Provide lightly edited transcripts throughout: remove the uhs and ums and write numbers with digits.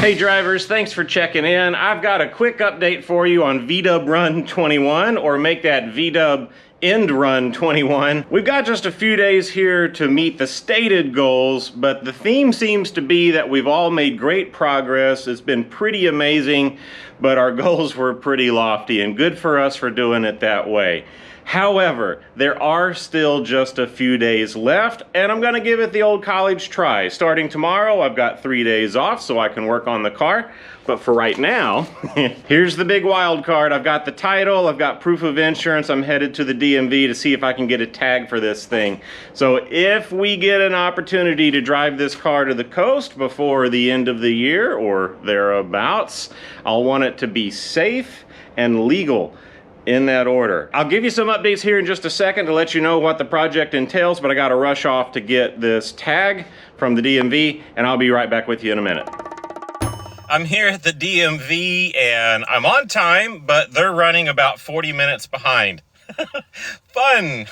Hey drivers, thanks for checking in. I've got a quick update for you on VDub Run 21, or make that VDub End Run 21. We've got just a few days here to meet the stated goals, but the theme seems to be that we've all made great progress. It's been pretty amazing, but our goals were pretty lofty, and good for us for doing it that way. However, there are still just a few days left, and I'm gonna give it the old college try. Starting tomorrow, I've got 3 days off so I can work on the car. But for right now, here's the big wild card. I've got the title, I've got proof of insurance. I'm headed to the DMV to see if I can get a tag for this thing. So if we get an opportunity to drive this car to the coast before the end of the year or thereabouts, I'll want it to be safe and legal. In that order. I'll give you some updates here in just a second to let you know what the project entails, but I gotta rush off to get this tag from the DMV, and I'll be right back with you in a minute. I'm here at the DMV and I'm on time, but they're running about 40 minutes behind. Fun!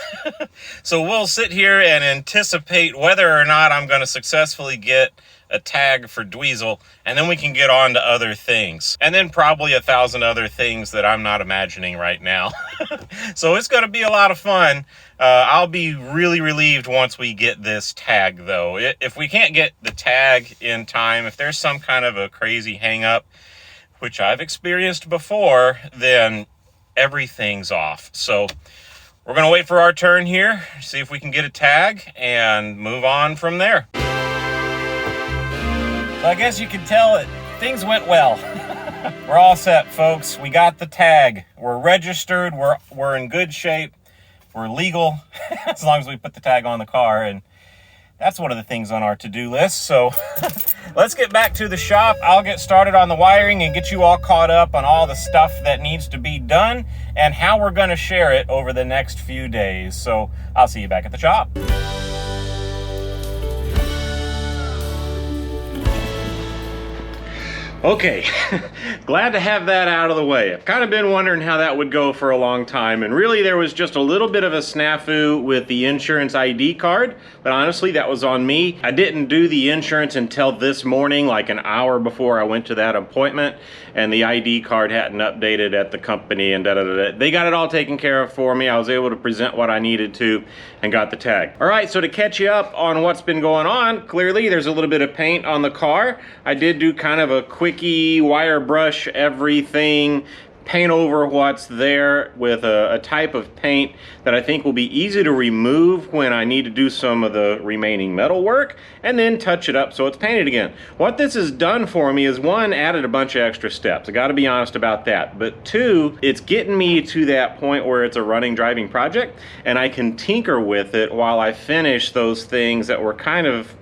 So we'll sit here and anticipate whether or not I'm gonna successfully get a tag for Dweezil, and then we can get on to other things, and then probably 1,000 other things that I'm not imagining right now. So it's going to be a lot of fun. I'll be really relieved once we get this tag, though. If we can't get the tag in time, if there's some kind of a crazy hang up, which I've experienced before, then everything's off. So we're going to wait for our turn here, see if we can get a tag, and move on from there. So I guess you can tell that things went well. We're all set, folks. We got the tag. We're registered. We're in good shape. We're legal, as long as we put the tag on the car. And that's one of the things on our to-do list. So let's get back to the shop. I'll get started on the wiring and get you all caught up on all the stuff that needs to be done and how we're going to share it over the next few days. So I'll see you back at the shop. Okay, glad to have that out of the way. I've kind of been wondering how that would go for a long time, and really there was just a little bit of a snafu with the insurance ID card, but honestly that was on me. I didn't do the insurance until this morning, like an hour before I went to that appointment, and the ID card hadn't updated at the company and da-da-da-da. They got it all taken care of for me. I was able to present what I needed to and got the tag. All right, so to catch you up on what's been going on, clearly there's a little bit of paint on the car. I did do kind of a quickie wire brush everything, paint over what's there with a type of paint that I think will be easy to remove when I need to do some of the remaining metal work, and then touch it up so it's painted again. What this has done for me is, one, added a bunch of extra steps. I gotta be honest about that. But two, it's getting me to that point where it's a running driving project and I can tinker with it while I finish those things that were kind of,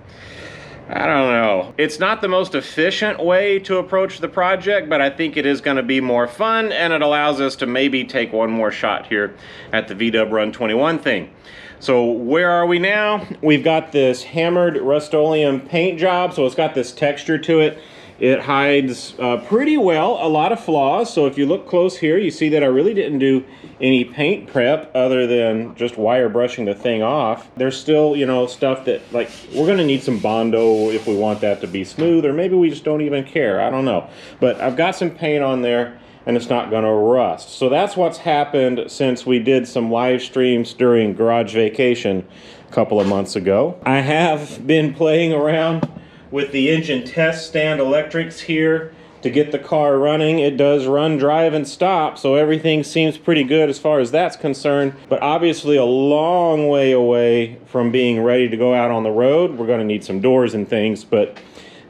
I don't know. It's not the most efficient way to approach the project, but I think it is going to be more fun, and it allows us to maybe take one more shot here at the VDub Run 21 thing. So where are we now? We've got this hammered Rust-Oleum paint job, so it's got this texture to it. It hides pretty well a lot of flaws. So if you look close here, you see that I really didn't do any paint prep other than just wire brushing the thing off. There's still, you know, stuff that, like, we're gonna need some Bondo if we want that to be smooth, or maybe we just don't even care, I don't know. But I've got some paint on there and it's not gonna rust. So that's what's happened since we did some live streams during Garage Vacation a couple of months ago. I have been playing around with the engine test stand electrics here to get the car running. It does run, drive, and stop, so everything seems pretty good as far as that's concerned, but obviously a long way away from being ready to go out on the road. We're gonna need some doors and things, but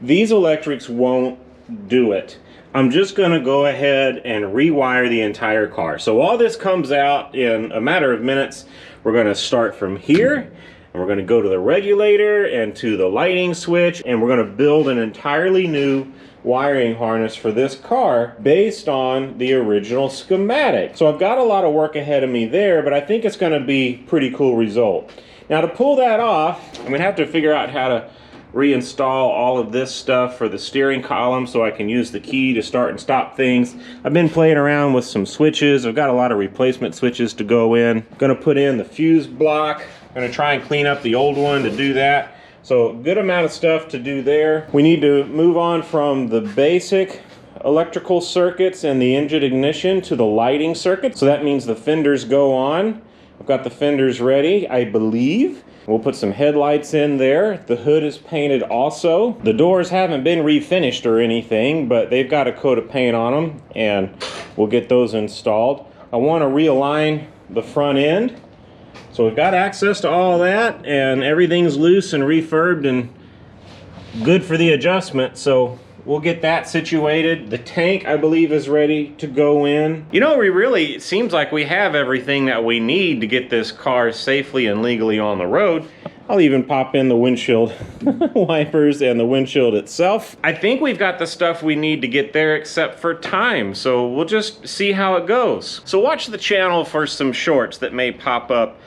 these electrics won't do it. I'm just gonna go ahead and rewire the entire car. So all this comes out in a matter of minutes. We're gonna start from here, and we're gonna go to the regulator and to the lighting switch, and we're gonna build an entirely new wiring harness for this car based on the original schematic. So I've got a lot of work ahead of me there, but I think it's gonna be a pretty cool result. Now to pull that off, I'm gonna have to figure out how to reinstall all of this stuff for the steering column so I can use the key to start and stop things. I've been playing around with some switches. I've got a lot of replacement switches to go in. I'm gonna put in the fuse block. I'm gonna try and clean up the old one to do that. So good amount of stuff to do there. We need to move on from the basic electrical circuits and the engine ignition to the lighting circuit. So that means the fenders go on. I've got the fenders ready, I believe. We'll put some headlights in there. The hood is painted also. The doors haven't been refinished or anything, but they've got a coat of paint on them, and we'll get those installed. I want to realign the front end. So we've got access to all that, and everything's loose and refurbed and good for the adjustment. So we'll get that situated. The tank, I believe, is ready to go in. You know, it seems like we have everything that we need to get this car safely and legally on the road. I'll even pop in the windshield wipers and the windshield itself. I think we've got the stuff we need to get there except for time, so we'll just see how it goes. So watch the channel for some shorts that may pop up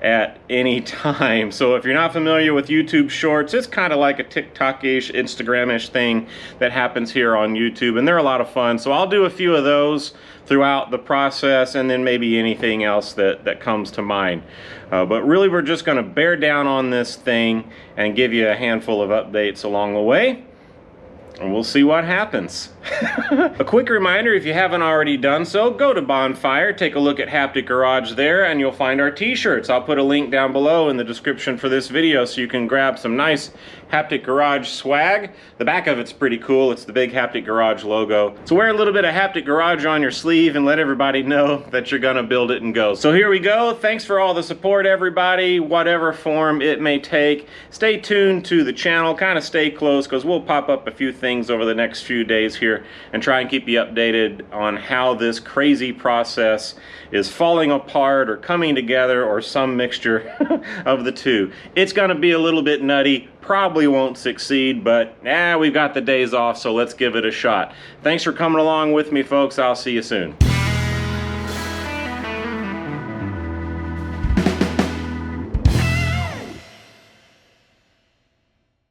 at any time. So if you're not familiar with YouTube Shorts, it's kind of like a TikTok-ish, Instagram-ish thing that happens here on YouTube, and they're a lot of fun. So I'll do a few of those throughout the process, and then maybe anything else that comes to mind. But really, we're just going to bear down on this thing and give you a handful of updates along the way, and we'll see what happens. A quick reminder, if you haven't already done so, go to Bonfire, take a look at Haptic Garage there, and you'll find our t-shirts. I'll put a link down below in the description for this video so you can grab some nice Haptic Garage swag. The back of it's pretty cool. It's the big Haptic Garage logo. So wear a little bit of Haptic Garage on your sleeve and let everybody know that you're gonna build it and go. So here we go. Thanks for all the support, everybody, whatever form it may take. Stay tuned to the channel, kind of stay close, because we'll pop up a few things over the next few days here and try and keep you updated on how this crazy process is falling apart or coming together, or some mixture of the two. It's gonna be a little bit nutty, probably won't succeed, but we've got the days off, so let's give it a shot. Thanks for coming along with me, folks. I'll see you soon.